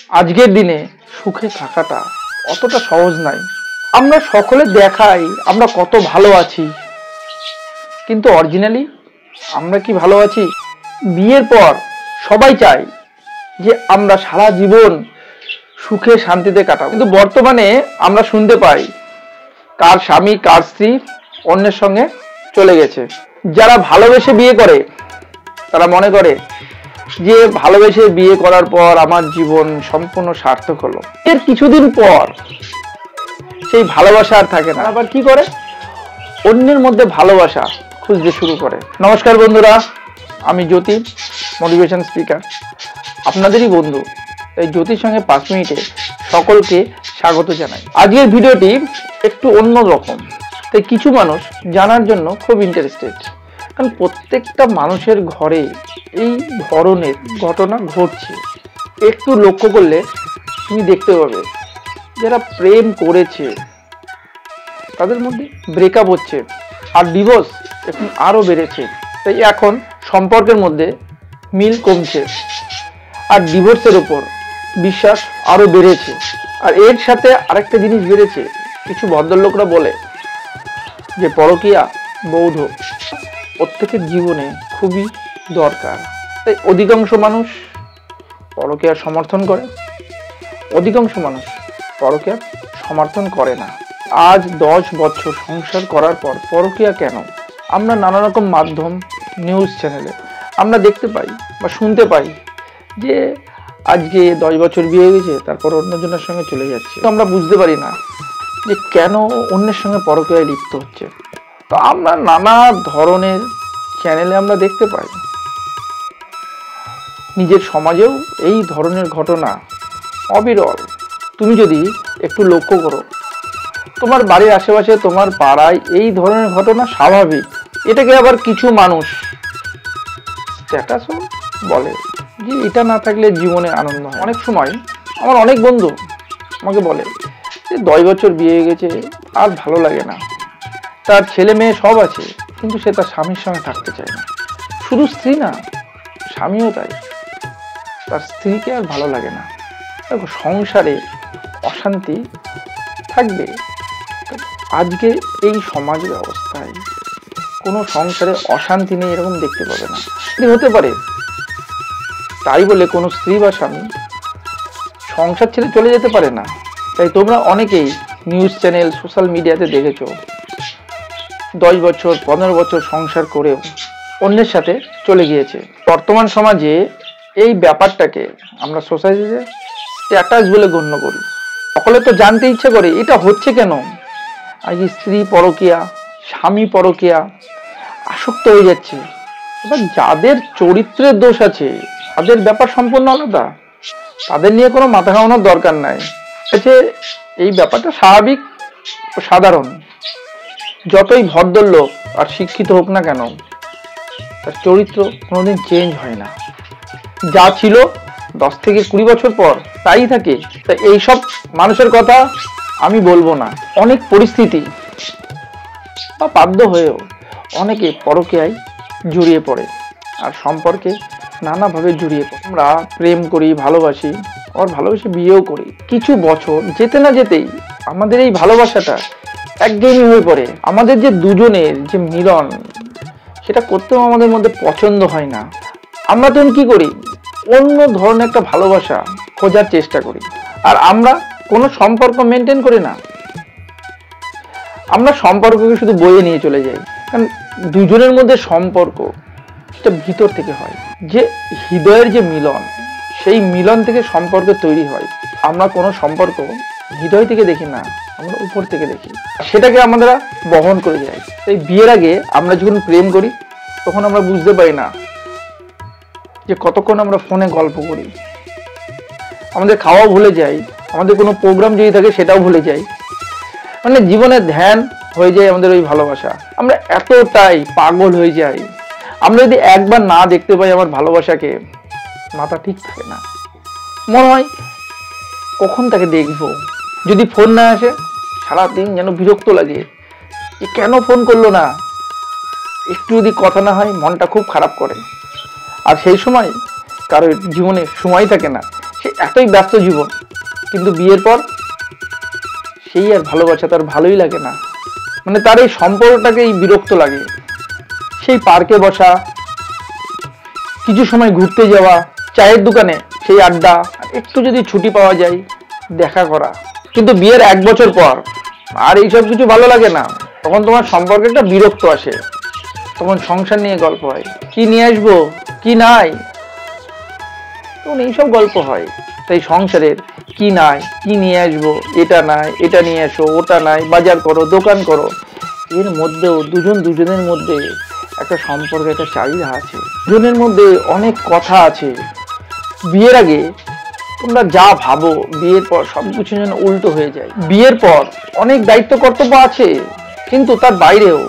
আজকের দিনে সুখে থাকাটা অতটা সহজ নয়। আমরা সকলে দেখাই আমরা কত ভালো আছি, কিন্তু অরিজিনালি আমরা কি ভালো আছি? বিয়ের পর সবাই চায় যে আমরা সারা জীবন সুখে শান্তিতে কাটাবো, কিন্তু বর্তমানে আমরা শুনতে পাই কার স্বামী কার স্ত্রী অন্যের সঙ্গে চলে গেছে। যারা ভালোবেসে বিয়ে করে তারা মনে করে যে ভালোবেসে বিয়ে করার পর আমার জীবন সম্পূর্ণ সার্থক হলো। এর কিছুদিন পর সেই ভালোবাসা আর থাকে না, আবার কি করে অন্যের মধ্যে ভালোবাসা খুঁজতে শুরু করে। নমস্কার বন্ধুরা, আমি জ্যোতি, মোটিভেশন স্পিকার, আপনাদেরই বন্ধু। এই জ্যোতির সঙ্গে 5 মিনিটে সকলকে স্বাগত জানাই। আজকের ভিডিওটি একটু অন্য রকম, তাই কিছু মানুষ জানার জন্য খুব ইন্টারেস্টেড, কারণ প্রত্যেকটা মানুষের ঘরে এই ধরনের ঘটনা ঘটছে। একটু লক্ষ্য করলে তুমি দেখতে পাবে যারা প্রেম করেছে তাদের মধ্যে ব্রেকআপ হচ্ছে, আর ডিভোর্স এখন আরও বেড়েছে। তাই এখন সম্পর্কের মধ্যে মিল কমছে, আর ডিভোর্সের ওপর বিশ্বাস আরও বেড়েছে। আর এর সাথে আরেকটা জিনিস বেড়েছে, কিছু ভদ্রলোকরা বলে যে পরকীয়া বৌদ্ধ প্রত্যেকের জীবনে খুবই দরকার। তাই অধিকাংশ মানুষ পরকীয়ার সমর্থন করে, অধিকাংশ মানুষ পরকীয়ার সমর্থন করে না। আজ 10 বছর সংসার করার পর পরকীয়া কেন? আমরা নানা রকম মাধ্যম, নিউজ চ্যানেলে আমরা দেখতে পাই বা শুনতে পাই যে আজকে 10 বছর বিয়ে হয়ে গেছে, তারপর অন্যজনের সঙ্গে চলে যাচ্ছে। তো আমরা বুঝতে পারি না যে কেন অন্যের সঙ্গে পরকীয়ায় লিপ্ত হচ্ছে। তো আমরা নানা ধরনের চ্যানেলে আমরা দেখতে পাই, নিজের সমাজেও এই ধরনের ঘটনা অবিরল। তুমি যদি একটু লক্ষ্য করো, তোমার বাড়ির আশেপাশে, তোমার পাড়ায় এই ধরনের ঘটনা স্বাভাবিক। এটাকে আবার কিছু মানুষ স্ট্যাটাসও বলে যে এটা না থাকলে জীবনে আনন্দ হয়। অনেক সময় আমার অনেক বন্ধু আমাকে বলে যে 10 বছর বিয়ে হয়ে গেছে, আর ভালো লাগে না। তার ছেলে মেয়ে সব আছে, কিন্তু সে তার স্বামীর সঙ্গে থাকতে চায় না। শুধু স্ত্রী না, স্বামীও তাই, তার স্ত্রীকে আর ভালো লাগে না। দেখো, সংসারে অশান্তি থাকবে। আজকে এই সমাজ ব্যবস্থায় কোনো সংসারে অশান্তি নেই এরকম দেখতে পাবে না। হতে পারে তাই বলে কোনো স্ত্রী বা স্বামী সংসার ছেড়ে চলে যেতে পারে না। তাই তোমরা অনেকেই নিউজ চ্যানেল, সোশ্যাল মিডিয়াতে দেখেছো 10 বছর 15 বছর সংসার করেও অন্যের সাথে চলে গিয়েছে। বর্তমান সমাজে এই ব্যাপারটাকে আমরা সোসাইটিতে স্ট্যাটাস বলে গণ্য করি। সকলে তো জানতে ইচ্ছে করে এটা হচ্ছে কেন। আজ স্ত্রী পরকীয়া, স্বামী পরকীয়া আসক্ত হয়ে যাচ্ছে। এবার যাদের চরিত্রের দোষ আছে তাদের ব্যাপার সম্পূর্ণ আলাদা, তাদের নিয়ে কোনো মাথা ঘামানোর দরকার নাই। এই ব্যাপারটা স্বাভাবিক ও সাধারণ। যতই ভদ্রলোক আর শিক্ষিত হোক না কেন, তার চরিত্র কোনোদিন চেঞ্জ হয় না। যা ছিল 10 থেকে 20 বছর পর তাই থাকে। তাই এইসব মানুষের কথা আমি বলবো না। অনেক পরিস্থিতি বা বাধ্য হয়েও অনেকে পরকীয়ায় জড়িয়ে পড়ে, আর সম্পর্কে নানাভাবে জড়িয়ে পড়ে। আমরা প্রেম করি, ভালোবাসি, আর ভালোবেসে বিয়েও করি। কিছু বছর যেতে না যেতেই আমাদের এই ভালোবাসাটা একঘেয়েমি হয়ে পড়ে। আমাদের যে দুজনের যে মিলন, সেটা করতেও আমাদের মধ্যে পছন্দ হয় না। আমরা তখন কি করি? অন্য ধরনের একটা ভালোবাসা খোঁজার চেষ্টা করি, আর আমরা কোনো সম্পর্ক মেনটেন করি না। আমরা সম্পর্ককে শুধু বয়ে নিয়ে চলে যাই, কারণ দুজনের মধ্যে সম্পর্ক সেটা ভিতর থেকে হয়। যে হৃদয়ের যে মিলন, সেই মিলন থেকে সম্পর্ক তৈরি হয়। আমরা কোনো সম্পর্ক হৃদয় থেকে দেখি না, আমরা উপর থেকে দেখি, সেটাকে আমরা বহন করে যাই। তাই বিয়ের আগে আমরা যখন প্রেম করি তখন আমরা বুঝতে পারি না যে কতক্ষণ আমরা ফোনে গল্প করি, আমাদের খাওয়া ভুলে যাই, আমাদের কোনো প্রোগ্রাম যদি থাকে সেটাও ভুলে যাই। মানে জীবনের ধ্যান হয়ে যায় আমাদের ওই ভালোবাসা। আমরা এতটাই পাগল হয়ে যাই। আমরা যদি একবার না দেখতে পাই আমার ভালোবাসাকে, মাথা ঠিক থাকে না, মনে হয় কখন তাকে দেখবো। যদি ফোন না আসে সারাদিন যেন বিরক্ত লাগে, যে কেন ফোন করলো না। একটু যদি কথা না হয় মনটা খুব খারাপ করে। আর সেই সময় কারোর জীবনে সময় থাকে না, সে এতই ব্যস্ত জীবন, কিন্তু বিয়ের পর সেই আর ভালোবাসা তার ভালোই লাগে না। মানে তার এই সম্পর্কটাকেই বিরক্ত লাগে। সেই পার্কে বসা, কিছু সময় ঘুরতে যাওয়া, চায়ের দোকানে সেই আড্ডা, একটু যদি ছুটি পাওয়া যায় দেখা করা। কিন্তু বিয়ের 1 বছর পর আর এইসব কিছু ভালো লাগে না। তখন তোমার সম্পর্কে একটা বিরক্ত আসে। তখন সংসার নিয়ে গল্প হয়, কি নিয়ে আসবো, কি নাই, তখন এইসব গল্প হয়। তাই সংসারের কি নাই, কি নিয়ে আসবো, এটা নাই, এটা নিয়ে আসো, ওটা নাই, বাজার করো, দোকান করো, এর মধ্যেও দুজনের মধ্যে একটা সম্পর্কে একটা চাহিদা আছে, দুজনের মধ্যে অনেক কথা আছে। বিয়ের আগে তোমরা যা ভাবো, বিয়ের পর সবকিছু যেন উল্টো হয়ে যায়। বিয়ের পর অনেক দায়িত্ব কর্তব্য আছে, কিন্তু তার বাইরেও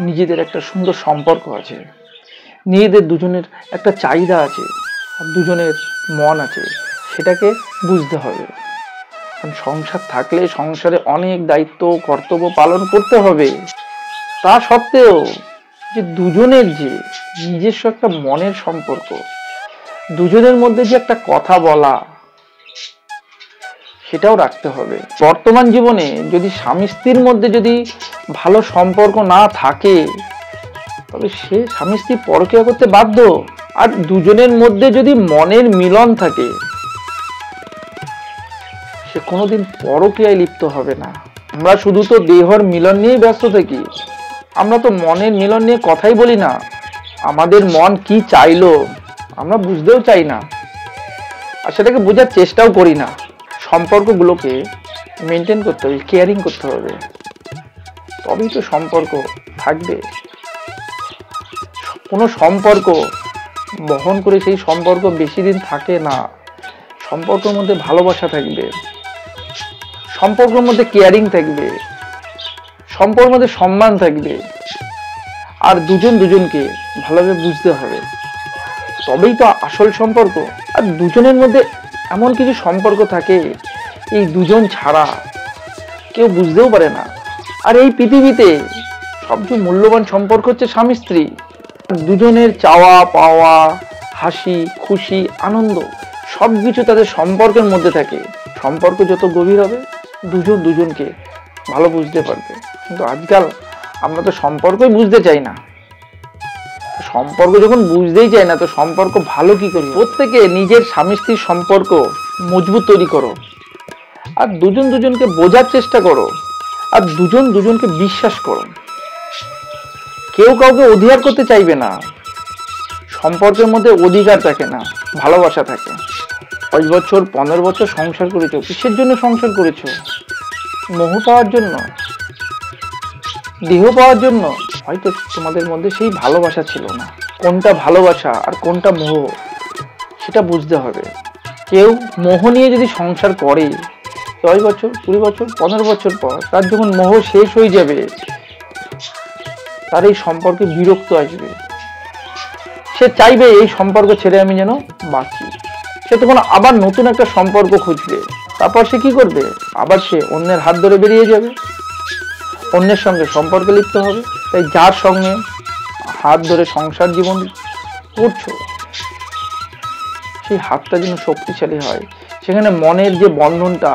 নিজেদের একটা সুন্দর সম্পর্ক আছে, নিজেদের দুজনের একটা চাহিদা আছে, আর দুজনের মন আছে, সেটাকে বুঝতে হবে। কারণ সংসার থাকলে সংসারে অনেক দায়িত্ব কর্তব্য পালন করতে হবে। তা সত্ত্বেও যে দুজনের যে নিজস্ব একটা মনের সম্পর্ক, দুজনের মধ্যে যে একটা কথা বলা, সেটাও রাখতে হবে। বর্তমান জীবনে যদি স্বামী স্ত্রীর মধ্যে যদি ভালো সম্পর্ক না থাকে, তবে সে স্বামী স্ত্রী পরকীয়া করতে বাধ্য। আর দুজনের মধ্যে যদি মনের মিলন থাকে, সে কোনোদিন পরকীয়ায় লিপ্ত হবে না। আমরা শুধু তো দেহর মিলন নিয়েই ব্যস্ত থাকি, আমরা তো মনের মিলন নিয়ে কথাই বলি না। আমাদের মন কি চাইলো আমরা বুঝতেও চাই না, আর সেটাকে বোঝার চেষ্টাও করি না। সম্পর্কগুলোকে মেনটেন করতে হবে, কেয়ারিং করতে হবে, তবেই তো সম্পর্ক থাকবে। কোনো সম্পর্ক বহন করে সেই সম্পর্ক বেশি দিন থাকে না। সম্পর্কের মধ্যে ভালোবাসা থাকবে, সম্পর্কের মধ্যে কেয়ারিং থাকবে, সম্পর্কের মধ্যে সম্মান থাকবে, আর দুজনকে ভালোভাবে বুঝতে হবে, তবেই তো আসল সম্পর্ক। আর দুজনের মধ্যে এমন কিছু সম্পর্ক থাকে, এই দুজন ছাড়া কেউ বুঝতেও পারে না। আর এই পৃথিবীতে সবচেয়ে মূল্যবান সম্পর্ক হচ্ছে স্বামী স্ত্রী। দুজনের চাওয়া পাওয়া, হাসি খুশি আনন্দ সবকিছু তাদের সম্পর্কের মধ্যে থাকে। সম্পর্ক যত গভীর হবে, দুজনকে ভালো বুঝতে পারবে। কিন্তু আজকাল আমরা তো সম্পর্কই বুঝতে চাই না। সম্পর্ক যখন বুঝতেই চাই না, তো সম্পর্ক ভালো কি করি? প্রত্যেকে নিজের স্বামী স্ত্রীর সম্পর্ক মজবুত তৈরি করো, আর দুজনকে বোঝার চেষ্টা করো, আর দুজনকে বিশ্বাস করো। কেউ কাউকে অধিকার করতে চাইবে না। সম্পর্কের মধ্যে অধিকার থাকে না, ভালোবাসা থাকে। 5 বছর 15 বছর সংসার করেছো, কিসের জন্য সংসার করেছো? মোহ পাওয়ার জন্য, দেহ পাওয়ার জন্য? হয়তো তোমাদের মধ্যে সেই ভালোবাসা ছিল না। কোনটা ভালোবাসা আর কোনটা মোহ, সেটা বুঝতে হবে। কেউ মোহ নিয়ে যদি সংসার করে, 10 বছর 20 বছর 15 বছর পর তার যখন মোহ শেষ হয়ে যাবে, তার এই সম্পর্কে বিরক্ত আসবে। সে চাইবে এই সম্পর্ক ছেড়ে আমি যেন বাঁচি। সে তখন আবার নতুন একটা সম্পর্ক খুঁজবে। তারপর সে কি করবে? আবার সে অন্যের হাত ধরে বেরিয়ে যাবে, অন্যের সঙ্গে সম্পর্কে লিপ্ত হবে। তাই যার সঙ্গে হাত ধরে সংসার জীবন করছো, সেই হাতটা যেন শক্তিশালী হয়, সেখানে মনের যে বন্ধনটা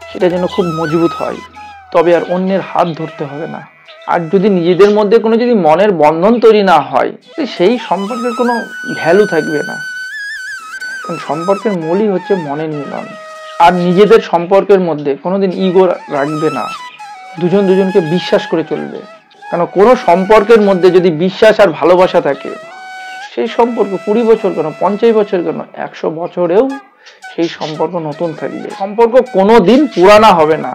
সেটা যেন খুব মজবুত হয়, তবে আর অন্যের হাত ধরতে হবে না। আর যদি নিজেদের মধ্যে কোনো যদি মনের বন্ধন তৈরি না হয়, সেই সম্পর্কের কোনো ভ্যালু থাকবে না। কারণ সম্পর্কের মূলই হচ্ছে মনের মিলন। আর নিজেদের সম্পর্কের মধ্যে কোনোদিন ইগো রাখবে না, দুজনকে বিশ্বাস করে চলবে। কারণ কোনো সম্পর্কের মধ্যে যদি বিশ্বাস আর ভালোবাসা থাকে, সেই সম্পর্ক 20 বছর কেন 50 বছর কেন 100 বছরেও সেই সম্পর্ক নতুন থাকবে। সম্পর্ক কোনোদিন পুরানা হবে না,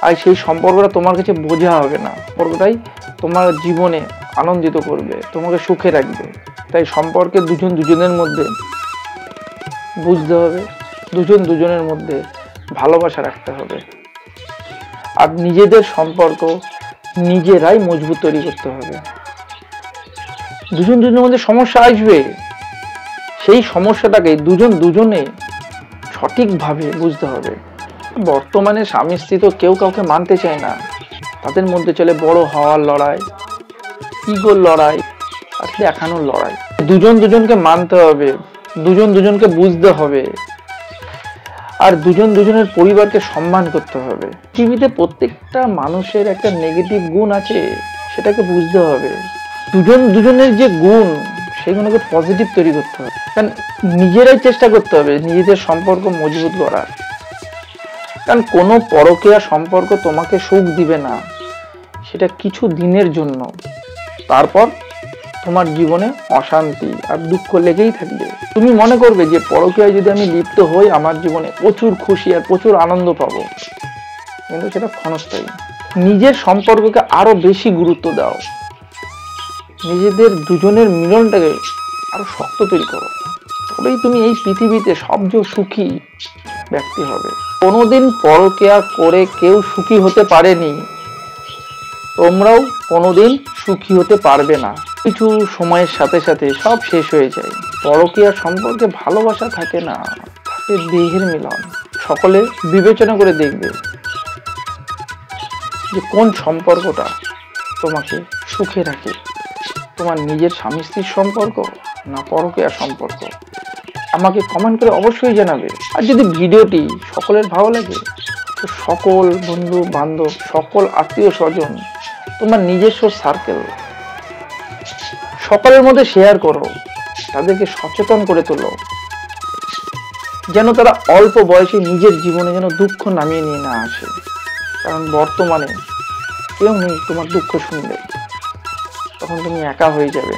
আর সেই সম্পর্কটা তোমার কাছে বোঝা হবে না। সম্পর্কটাই তোমার জীবনে আনন্দিত করবে, তোমাকে সুখে রাখবে। তাই সম্পর্কে দুজনের মধ্যে বুঝতে হবে, দুজনের মধ্যে ভালোবাসা রাখতে হবে, আর নিজেদের সম্পর্ক নিজেরাই মজবুত তৈরি করতে হবে। দুজনের মধ্যে সমস্যা আসবে, সেই সমস্যাটাকে দুজনে সঠিকভাবে বুঝতে হবে। বর্তমানে স্বামী স্ত্রী তো কেউ কাউকে মানতে চায় না, তাদের মধ্যে চলে বড় হওয়ার লড়াই, ইগোর লড়াই, আর দেখানোর লড়াই। দুজনকে মানতে হবে, দুজন দুজনকে বুঝতে হবে, আর দুজন দুজনের পরিবারকে সম্মান করতে হবে। পৃথিবীতে প্রত্যেকটা মানুষের একটা নেগেটিভ গুণ আছে, সেটাকে বুঝতে হবে। দুজন দুজনের যে গুণ সেগুলোকে পজিটিভ তৈরি করতে হবে। কারণ নিজেরাই চেষ্টা করতে হবে নিজেদের সম্পর্ক মজবুত করার। কারণ কোনো পরকীয়া সম্পর্ক তোমাকে সুখ দিবে না, সেটা কিছু দিনের জন্য। তারপর তোমার জীবনে অশান্তি আর দুঃখ লেগেই থাকবে। তুমি মনে করবে যে পরকীয়ায় যদি আমি লিপ্ত হই আমার জীবনে প্রচুর খুশি আর প্রচুর আনন্দ পাবো, কিন্তু সেটা ক্ষণস্থায়ী। নিজের সম্পর্ককে আরো বেশি গুরুত্ব দাও, নিজেদের দুজনের মিলনটাকে আরো শক্ত তৈরি করো, তবেই তুমি এই পৃথিবীতে সবচেয়ে সুখী ব্যক্তি হবে। কোনোদিন পরকীয়া করে কেউ সুখী হতে পারেনি, তোমরাও কোনোদিন সুখী হতে পারবে না। কিছু সময়ের সাথে সাথে সব শেষ হয়ে যায়। পরকীয়া সম্পর্কে ভালোবাসা থাকে না, থাকে দেহের মিলন। সকলে বিবেচনা করে দেখবে যে কোন সম্পর্কটা তোমাকে সুখে রাখে, তোমার নিজের স্বামী স্ত্রীর সম্পর্ক না পরকীয়া সম্পর্ক। আমাকে কমেন্ট করে অবশ্যই জানাবে। আর যদি ভিডিওটি সকলের ভালো লাগে তো সকল বন্ধু বান্ধব, সকল আত্মীয় স্বজন, তোমার নিজস্ব সার্কেল সকলের মধ্যে শেয়ার করো, তাদেরকে সচেতন করে তোলো, যেন তারা অল্প বয়সে নিজের জীবনে যেন দুঃখ নামিয়ে নিয়ে না আসে। কারণ বর্তমানে কেউ নেই তোমার দুঃখ শুনবে, তখন তুমি একা হয়ে যাবে।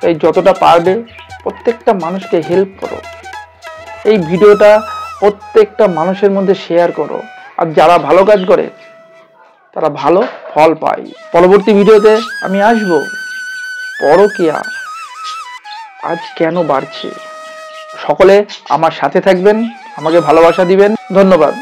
তাই যতটা পারবে প্রত্যেকটা মানুষকে হেল্প করো, এই ভিডিওটা প্রত্যেকটা মানুষের মধ্যে শেয়ার করো। আর যারা ভালো কাজ করে তারা ভালো ফল পায়। পরবর্তী ভিডিওতে আমি আসবো পরকীয়া আজ কেন বাড়ছে। সকলে আমার সাথে থাকবেন, আমাকে ভালোবাসা দিবেন। ধন্যবাদ।